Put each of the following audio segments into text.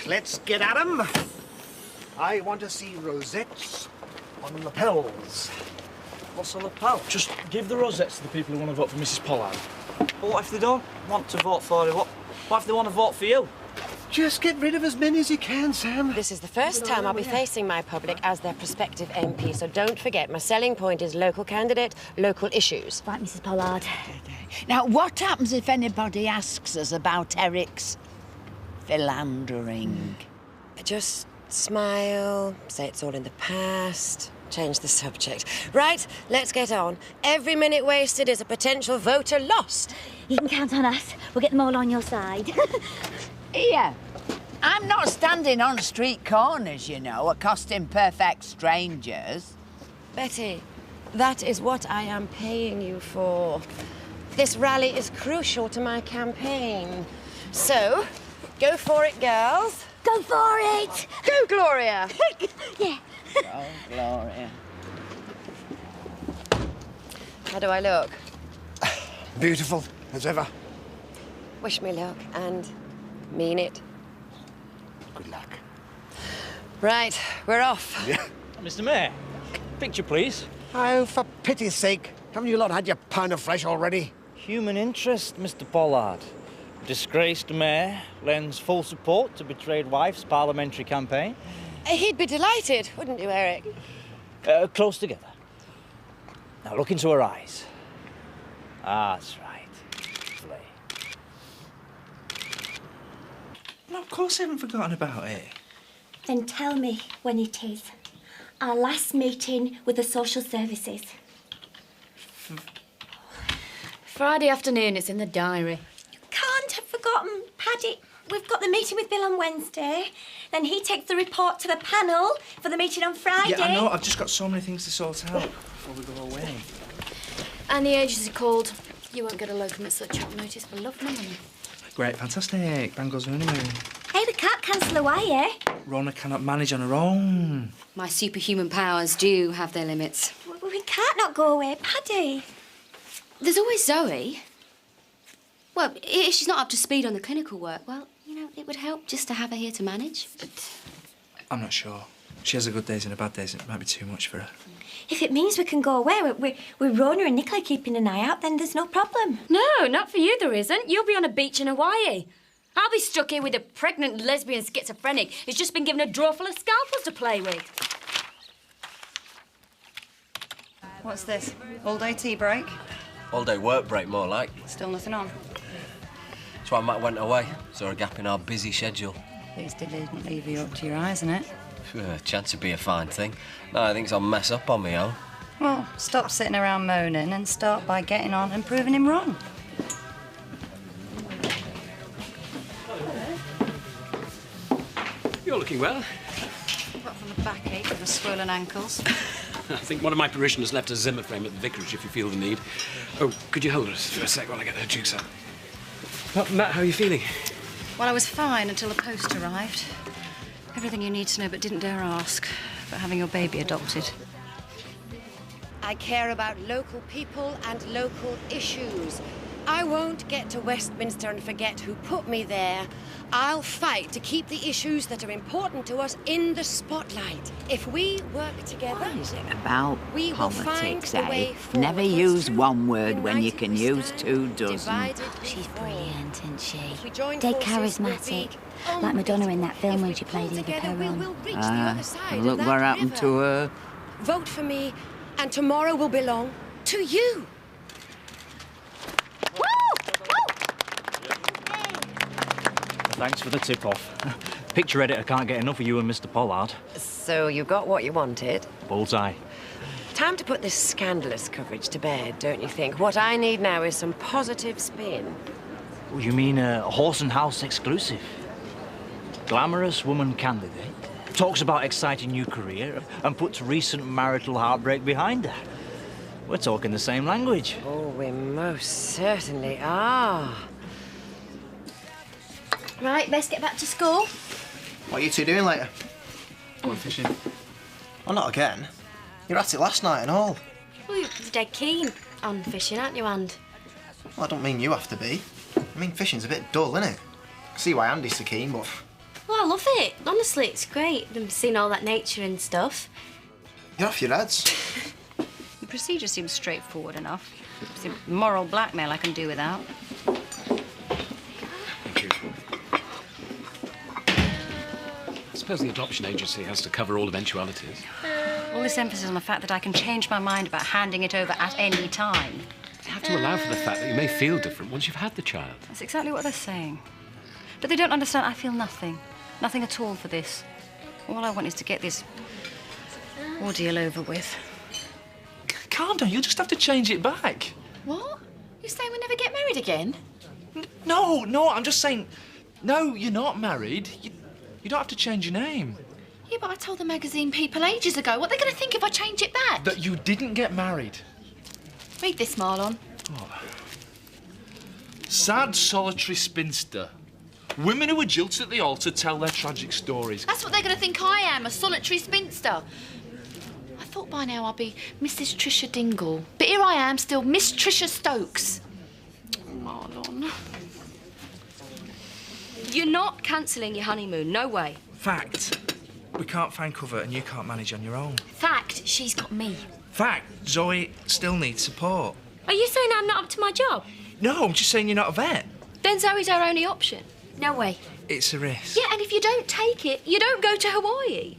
let's get at 'em. I want to see rosettes on lapels. What's a lapel? Just give the rosettes to the people who want to vote for Mrs. Pollard. But what if they don't want to vote for her? What if they want to vote for you? Just get rid of as many as you can, Sam. This is the first time I'll be facing my public as their prospective MP, so don't forget, my selling point is local candidate, local issues. Right, Mrs. Pollard. Now, what happens if anybody asks us about Eric's philandering? Just smile, say it's all in the past, change the subject. Right, let's get on. Every minute wasted is a potential voter lost. You can count on us. We'll get them all on your side. Here, I'm not standing on street corners, you know, accosting perfect strangers. Betty, that is what I am paying you for. This rally is crucial to my campaign. So, go for it, girls. Go for it! Go, Gloria! Yeah. Oh, Gloria. How do I look? Beautiful as ever. Wish me luck and mean it. Good luck. Right, we're off. Yeah. Mr. Mayor, picture, please. Oh, for pity's sake, haven't you lot had your pound of flesh already? Human interest, Mr. Pollard. Disgraced mayor lends full support to betrayed wife's parliamentary campaign. He'd be delighted, wouldn't you, Eric? Close together. Now look into her eyes. Ah, that's right. Play. No, of course I haven't forgotten about it. Then tell me when it is. Our last meeting with the social services. Friday afternoon, it's in the diary. You can't have forgotten, Paddy. We've got the meeting with Bill on Wednesday. Then he takes the report to the panel for the meeting on Friday. Yeah, I know. I've just got so many things to sort out before we go away. And the agency called. You won't get a locum at such short notice for love nor money. Great, fantastic. Bang goes her honeymoon. Hey, we can't cancel away, eh? Rona cannot manage on her own. My superhuman powers do have their limits. We can't not go away, Paddy. There's always Zoe. Well, if she's not up to speed on the clinical work, well, you know, it would help just to have her here to manage. But I'm not sure. She has her good days and her bad days, and it might be too much for her. If it means we can go away, with Rona and Nicola keeping an eye out, then there's no problem. no, not for you, there isn't. You'll be on a beach in Hawaii. I'll be stuck here with a pregnant lesbian schizophrenic who's just been given a drawer full of scalpels to play with. What's this? All-day tea break? All-day work break, more like. Still nothing on? That's why Matt went away. Saw a gap in our busy schedule. At least it didn't leave you up to your eyes, innit? Chance would be a fine thing. No, I think I'll mess up on me own. Well, stop sitting around moaning and start by getting on and proving him wrong. You're looking well. Apart from the backache and the swollen ankles. I think one of my parishioners left a Zimmer frame at the vicarage if you feel the need. Oh, could you hold us for a sec while I get her juice out? Matt, how are you feeling? Well, I was fine until the post arrived. Everything you need to know but didn't dare ask about having your baby adopted. I care about local people and local issues. I won't get to Westminster and forget who put me there. I'll fight to keep the issues that are important to us in the spotlight. If we work together... What is it about we will find politics, the way eh? forward. Never use one word when you can use two dozen. She's brilliant, isn't she? We join Dead forces, we'll charismatic. be Like Madonna in that film If when we she pull played Eva together, we Peron. will reach the other side And of look that what happened river. to her. Vote for me, and tomorrow will belong to you. Thanks for the tip-off. Picture editor can't get enough of you and Mr. Pollard. So you got what you wanted. Bullseye. Time to put this scandalous coverage to bed, don't you think? What I need now is some positive spin. Oh, you mean a horse and house exclusive? Glamorous woman candidate. Talks about exciting new career and puts recent marital heartbreak behind her. We're talking the same language. Oh, we most certainly are. Right, best get back to school. What are you two doing later? Going fishing. Well, not again. You were at it last night and all. Well, you're dead keen on fishing, aren't you, And? Well, I don't mean you have to be. I mean, fishing's a bit dull, isn't it? I see why Andy's so keen, but Well, I love it. Honestly, it's great. I've seen all that nature and stuff. You're off your heads. The procedure seems straightforward enough. It's moral blackmail I can do without. Thank you. I suppose the adoption agency has to cover all eventualities. All this emphasis on the fact that I can change my mind about handing it over at any time. You have to allow for the fact that you may feel different once you've had the child. That's exactly what they're saying. But they don't understand I feel nothing. Nothing at all for this. All I want is to get this ordeal over with. Calm down, you'll just have to change it back. What? You saying we never get married again? No, I'm just saying... No, you're not married. You don't have to change your name. Yeah, but I told the magazine people ages ago. What are they going to think if I change it back? That you didn't get married. Read this, Marlon. Oh. Sad, solitary spinster. Women who are jilted at the altar tell their tragic stories. That's what they're going to think I am, a solitary spinster. I thought by now I'd be Mrs. Trisha Dingle. But here I am, still Miss Trisha Stokes. Marlon. You're not cancelling your honeymoon, no way. Fact. We can't find cover and you can't manage on your own. Fact, she's got me. Fact. Zoe still needs support. Are you saying I'm not up to my job? No, I'm just saying you're not a vet. Then Zoe's our only option. No way. It's a risk. Yeah, and if you don't take it, you don't go to Hawaii.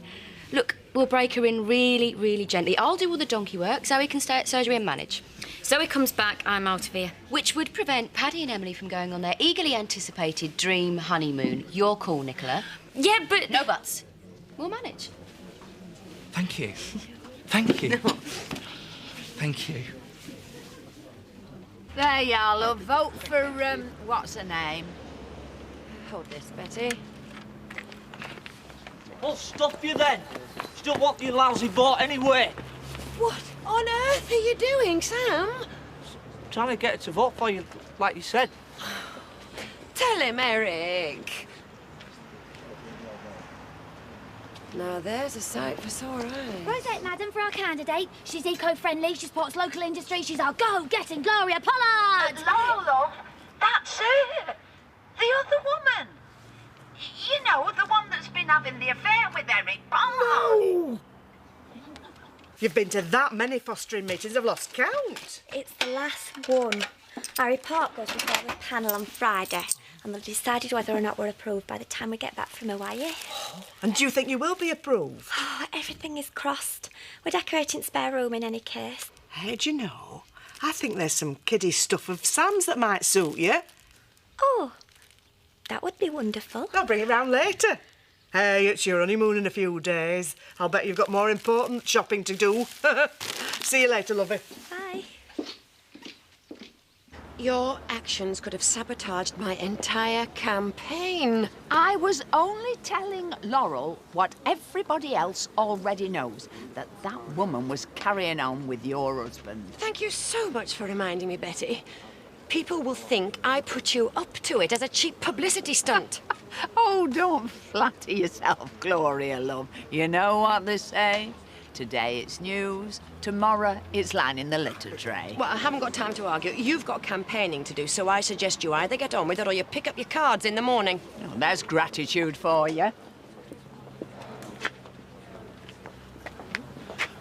Look, we'll break her in really, really gently. I'll do all the donkey work. Zoe can stay at surgery and manage. Zoe comes back, I'm out of here. Which would prevent Paddy and Emily from going on their eagerly anticipated dream honeymoon. Your call, Nicola. Yeah, but... No buts. We'll manage. Thank you. Thank you. No. Thank you. There you are, love. Vote for, what's her name? Hold this, Betty. Well, stop you then. Still want your lousy vote anyway. What on earth are you doing, Sam? Trying to get her to vote for you, like you said. Tell him, Eric. Now there's a sight for sore eyes. Rosette, madam, for our candidate. She's eco-friendly, she supports local industry, she's our go-getting Gloria Pollard! Hello, love. That's her. The other woman. You know, the one that's been having the affair with Eric Pollard. No! You've been to that many fostering meetings, I've lost count. It's the last one. Our report goes before the panel on Friday, and they'll decide whether or not we're approved by the time we get back from Hawaii. And do you think you will be approved? Oh, everything is crossed. We're decorating spare room in any case. Hey, do you know, I think there's some kiddie stuff of Sam's that might suit you. Oh, that would be wonderful. I'll bring it round later. Hey, it's your honeymoon in a few days. I'll bet you've got more important shopping to do. See you later, lovey. Bye. Your actions could have sabotaged my entire campaign. I was only telling Laurel what everybody else already knows, that that woman was carrying on with your husband. Thank you so much for reminding me, Betty. People will think I put you up to it as a cheap publicity stunt. Oh, don't flatter yourself, Gloria, love. You know what they say? Today it's news, tomorrow it's lining the litter tray. Well, I haven't got time to argue. You've got campaigning to do, so I suggest you either get on with it or you pick up your cards in the morning. Oh, there's gratitude for you.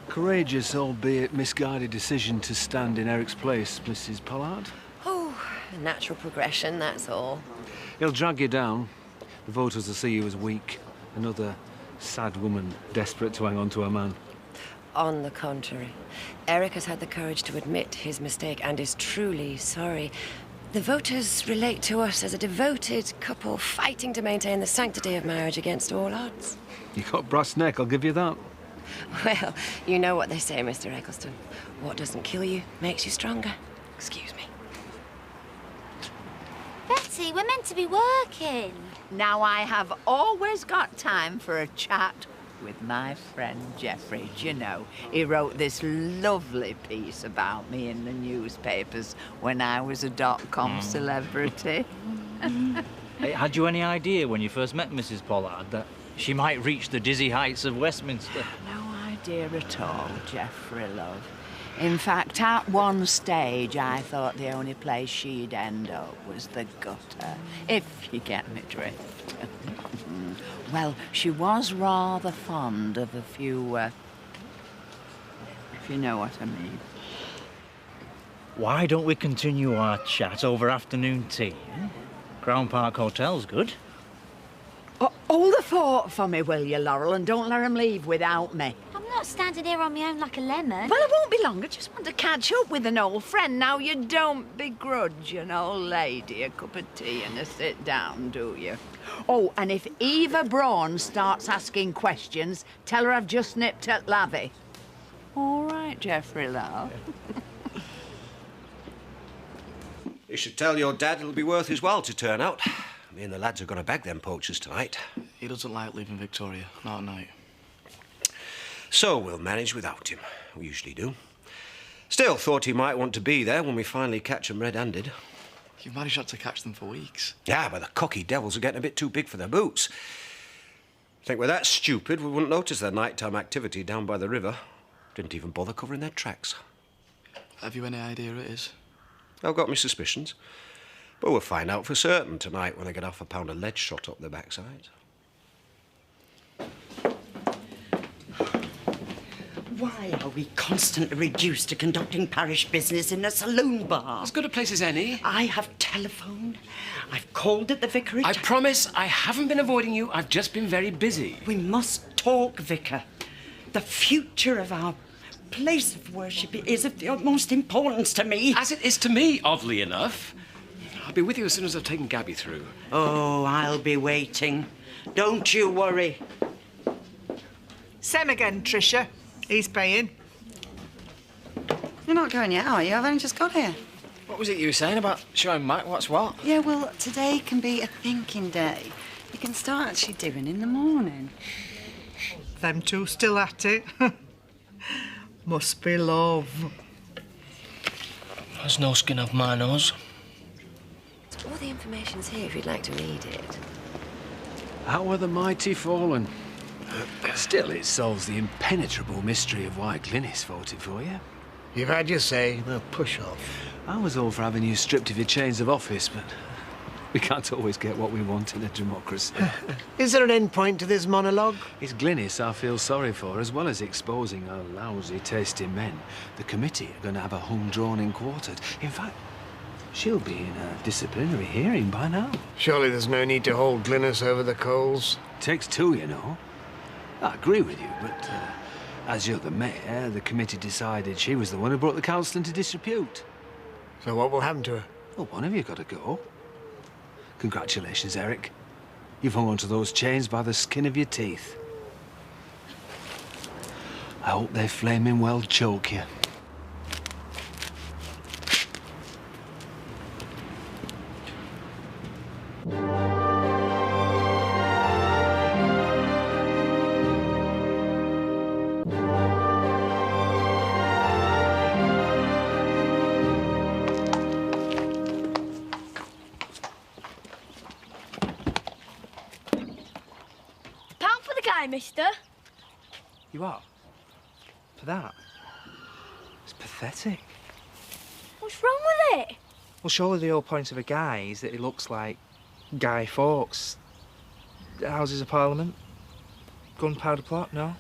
Courageous, albeit misguided decision to stand in Eric's place, Mrs. Pollard. Oh, a natural progression, that's all. He'll drag you down. The voters will see you as weak. Another sad woman desperate to hang on to her man. On the contrary, Eric has had the courage to admit his mistake and is truly sorry. The voters relate to us as a devoted couple fighting to maintain the sanctity of marriage against all odds. You got brass neck, I'll give you that. Well, you know what they say, Mr. Eccleston. What doesn't kill you makes you stronger. Excuse me. Betty, we're meant to be working. Now I have always got time for a chat with my friend Jeffrey. Do you know, he wrote this lovely piece about me in the newspapers when I was a dot-com celebrity. Hey, had you any idea when you first met Mrs. Pollard that she might reach the dizzy heights of Westminster? No idea at all, Jeffrey, love. In fact, at one stage, I thought the only place she'd end up was the gutter, if you get me drift. Well, she was rather fond of a few, if you know what I mean. Why don't we continue our chat over afternoon tea? Eh? Crown Park Hotel's good. Hold the fort for me, will you, Laurel, and don't let 'em leave without me. I'm not standing here on my own like a lemon. Well, it won't be long. I just want to catch up with an old friend. Now, you don't begrudge an old lady a cup of tea and a sit down, do you? Oh, and if Eva Braun starts asking questions, tell her I've just nipped at Lavy. All right, Geoffrey, love. You should tell your dad it'll be worth his while to turn out. Me and the lads are going to bag them poachers tonight. He doesn't like leaving Victoria, not at night. So we'll manage without him. We usually do. Still thought he might want to be there when we finally catch him red-handed. You've managed not to catch them for weeks. Yeah, but the cocky devils are getting a bit too big for their boots. Think we're that stupid we wouldn't notice their nighttime activity down by the river. Didn't even bother covering their tracks. Have you any idea who it is? I've got my suspicions. But we'll find out for certain tonight when they get half a pound of lead shot up their backsides. Why are we constantly reduced to conducting parish business in a saloon bar? As good a place as any. I have telephoned. I've called at the vicarage. I promise I haven't been avoiding you. I've just been very busy. We must talk, Vicar. The future of our place of worship is of the utmost importance to me. As it is to me, oddly enough. I'll be with you as soon as I've taken Gabby through. Oh, I'll be waiting. Don't you worry. Same again, Tricia. He's paying. You're not going yet, are you? I've only just got here. What was it you were saying about showing Mac what's what? Yeah, well, today can be a thinking day. You can start actually doing in the morning. Them two still at it. Must be love. There's no skin off my nose. All the information's here if you'd like to read it. How are the mighty fallen? Still, it solves the impenetrable mystery of why Glynis voted for you. You've had your say. Now push off. I was all for having you stripped of your chains of office, but we can't always get what we want in a democracy. Is there an end point to this monologue? It's Glynis I feel sorry for, as well as exposing her lousy tasting men. The committee are going to have a hung-drawn-in quartet. In fact, she'll be in a disciplinary hearing by now. Surely there's no need to hold Glynis over the coals. Takes two, you know. I agree with you, but as you're the mayor, the committee decided she was the one who brought the council into disrepute. So what will happen to her? Well, one of you got to go. Congratulations, Eric. You've hung onto those chains by the skin of your teeth. I hope they flaming well choke you. Mister. You are? For that? It's pathetic. What's wrong with it? Well, surely the whole point of a guy is that he looks like Guy Fawkes. Houses of Parliament. Gunpowder plot, no?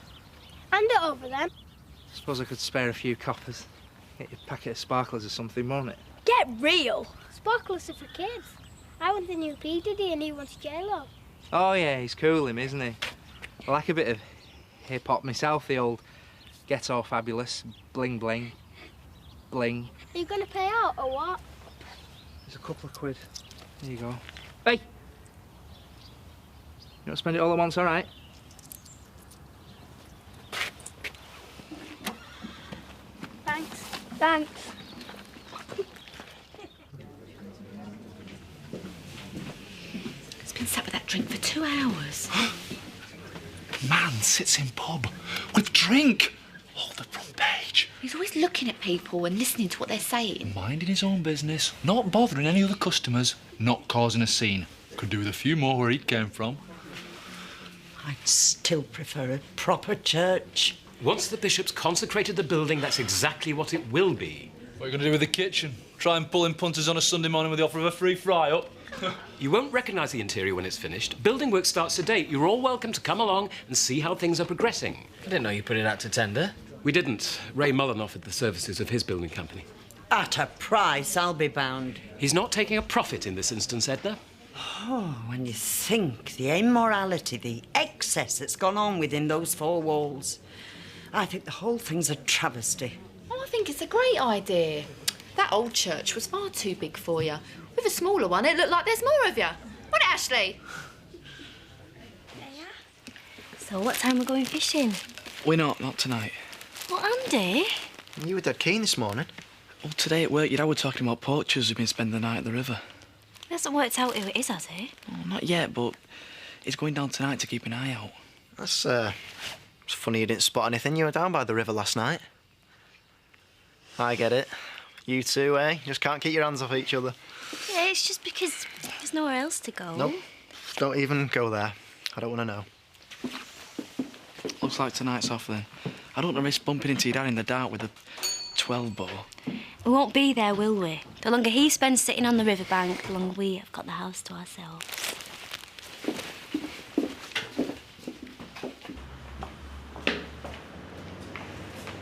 Hand it over then. Suppose I could spare a few coppers. Get you a packet of sparklers or something, won't it? Get real. Sparklers are for kids. I want the new P. Diddy and he wants J-Lo. Oh, yeah, he's cool, him, isn't he? I like a bit of hip-hop myself, the old get all fabulous, bling bling, bling. Are you going to pay out or what? There's a couple of quid. There you go. Hey! You don't spend it all at once, all right? Thanks. Thanks. It's been sat with that drink for 2 hours. Man sits in pub with drink. Oh, the front page. He's always looking at people and listening to what they're saying. Minding his own business, not bothering any other customers, not causing a scene. Could do with a few more where he came from. I'd still prefer a proper church. Once the bishop's consecrated the building, that's exactly what it will be. What are you going to do with the kitchen? Try and pull in punters on a Sunday morning with the offer of a free fry-up? You won't recognise the interior when it's finished. Building work starts today. You're all welcome to come along and see how things are progressing. I didn't know you put it out to tender. We didn't. Ray Mullen offered the services of his building company. At a price, I'll be bound. He's not taking a profit in this instance, Edna. Oh, when you think the immorality, the excess that's gone on within those four walls, I think the whole thing's a travesty. Oh, I think it's a great idea. That old church was far too big for you. With a smaller one, it looked like there's more of you. What, Ashley? So what time we're going fishing? We're not tonight. What, Andy? You were dead keen this morning. Well, today at work, you know, we're talking about poachers who've been spending the night at the river. It hasn't worked out who it is, has it? Well, not yet, but it's going down tonight to keep an eye out. That's, it's funny you didn't spot anything. You were down by the river last night. I get it. You two, eh? Just can't keep your hands off each other. Yeah, it's just because there's nowhere else to go. Nope. Don't even go there. I don't want to know. Looks like tonight's off then. I don't want to risk bumping into your dad in the dark with a 12-bore. We won't be there, will we? The longer he spends sitting on the riverbank, the longer we have got the house to ourselves.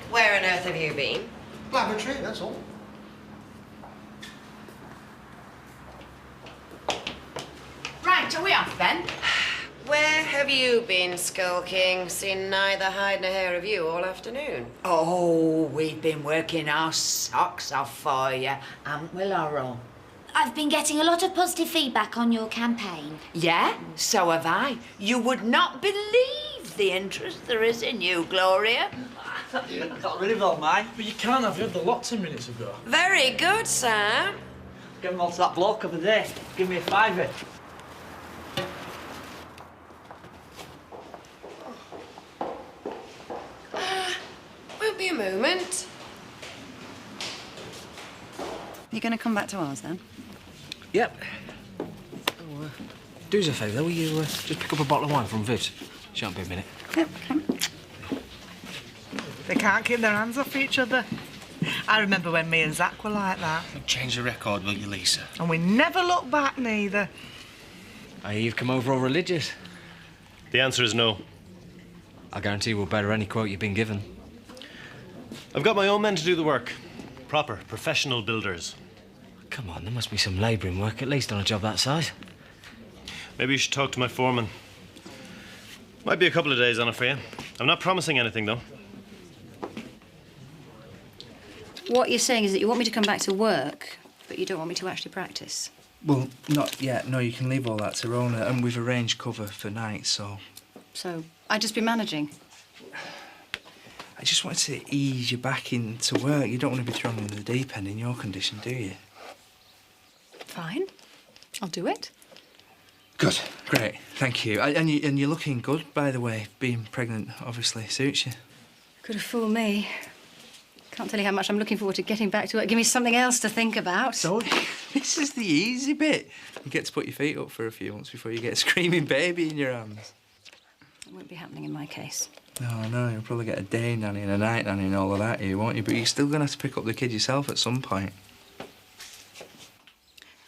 Where on earth have you been? Lavatory, that's all. Right, are we off then? Where have you been skulking? Seen neither hide nor hair of you all afternoon. Oh, we've been working our socks off for you, haven't we, Laurel? I've been getting a lot of positive feedback on your campaign. Yeah, so have I. You would not believe the interest there is in you, Gloria. I got rid of all mine. But you can't have. You had the lot 10 minutes ago. Very good, Sam. Give them all to that bloke over there. Give me a fiver. Won't be a moment. You going to come back to ours then? Yep. Oh, do us a favour, will you just pick up a bottle of wine from Viv? Shan't be a minute. Yep, okay. They can't keep their hands off each other. I remember when me and Zach were like that. Change the record, will you, Lisa? And we never looked back, neither. I hear you've come over all religious. The answer is no. I guarantee we'll better any quote you've been given. I've got my own men to do the work. Proper, professional builders. Come on, there must be some labouring work, at least on a job that size. Maybe you should talk to my foreman. Might be a couple of days on it for you. I'm not promising anything, though. What you're saying is that you want me to come back to work, but you don't want me to actually practice. Well, not yet. No, you can leave all that to Rona, and we've arranged cover for night, so... So, I'd just be managing? I just wanted to ease you back into work. You don't want to be thrown in the deep end in your condition, do you? Fine. I'll do it. Good. Great. Thank you. And you're looking good, by the way. Being pregnant obviously suits you. Could have fooled me. Can't tell you how much I'm looking forward to getting back to work. Give me something else to think about. So, this is the easy bit. You get to put your feet up for a few months before you get a screaming baby in your arms. It won't be happening in my case. No, I know. You'll probably get a day nanny and a night nanny and all of that here, won't you? But you're still going to have to pick up the kid yourself at some point.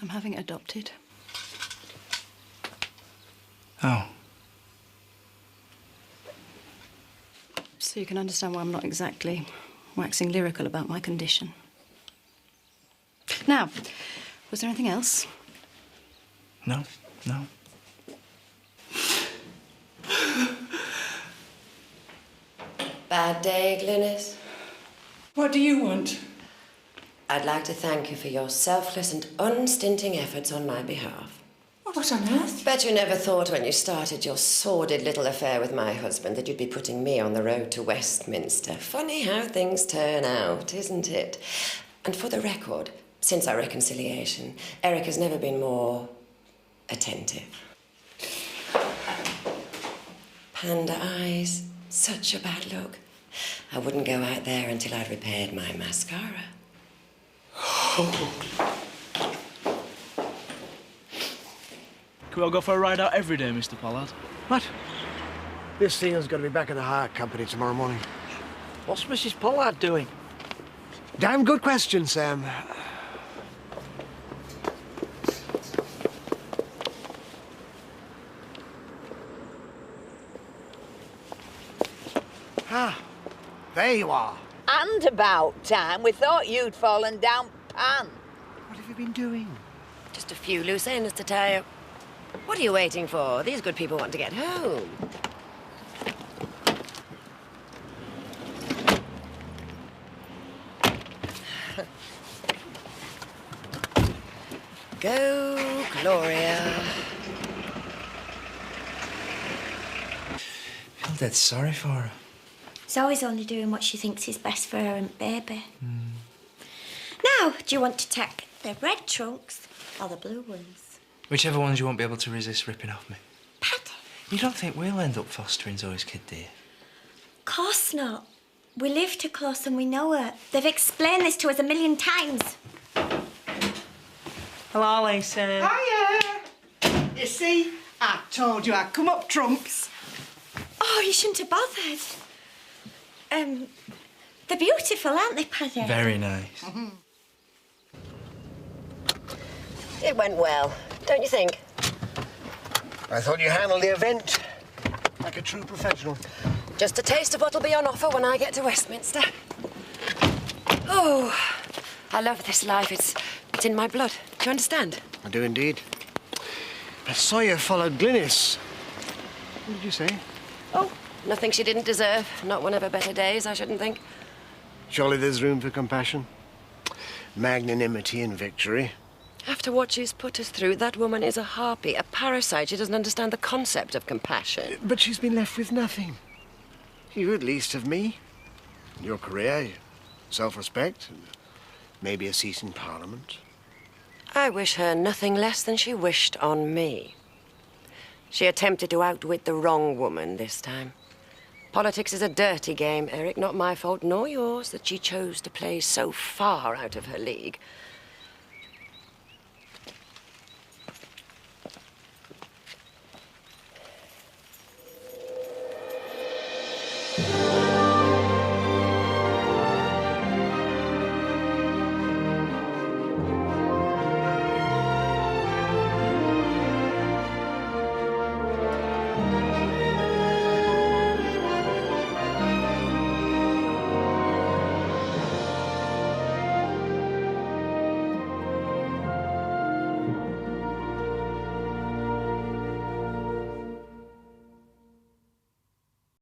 I'm having it adopted. Oh. So you can understand why I'm not exactly waxing lyrical about my condition. Now, was there anything else? No, no. Bad day, Glynis? What do you want? I'd like to thank you for your selfless and unstinting efforts on my behalf. What on earth? Bet you never thought when you started your sordid little affair with my husband that you'd be putting me on the road to Westminster. Funny how things turn out, isn't it? And for the record, since our reconciliation, Eric has never been more attentive. Panda eyes, such a bad look. I wouldn't go out there until I'd repaired my mascara. Can we all go for a ride out every day, Mr. Pollard? What? This thing has got to be back at the hire company tomorrow morning. What's Mrs. Pollard doing? Damn good question, Sam. Ah, there you are. And about time. We thought you'd fallen down pan. What have you been doing? Just a few loose ends to tie up. What are you waiting for? These good people want to get home. Go, Gloria. I feel dead sorry for her. Zoe's only doing what she thinks is best for her and baby. Now, do you want to take the red trunks or the blue ones? Whichever ones you won't be able to resist ripping off me. Paddy. You don't think we'll end up fostering Zoe's kid, do you? Course not. We live too close and we know her. They've explained this to us 1,000,000 times. Hello, Lisa. Hiya. You see, I told you I'd come up trumps. Oh, you shouldn't have bothered. They're beautiful, aren't they, Paddy? Very nice. It went well, don't you think? I thought you handled the event like a true professional. Just a taste of what'll be on offer when I get to Westminster. Oh, I love this life. It's in my blood. Do you understand? I do indeed. I saw you followed Glynis. What did you say? Oh, nothing she didn't deserve. Not one of her better days, I shouldn't think. Surely there's room for compassion. Magnanimity in victory. After what she's put us through, that woman is a harpy, a parasite. She doesn't understand the concept of compassion. But she's been left with nothing. You at least have me. Your career, your self-respect, and maybe a seat in Parliament. I wish her nothing less than she wished on me. She attempted to outwit the wrong woman this time. Politics is a dirty game, Eric. Not my fault, nor yours, that she chose to play so far out of her league.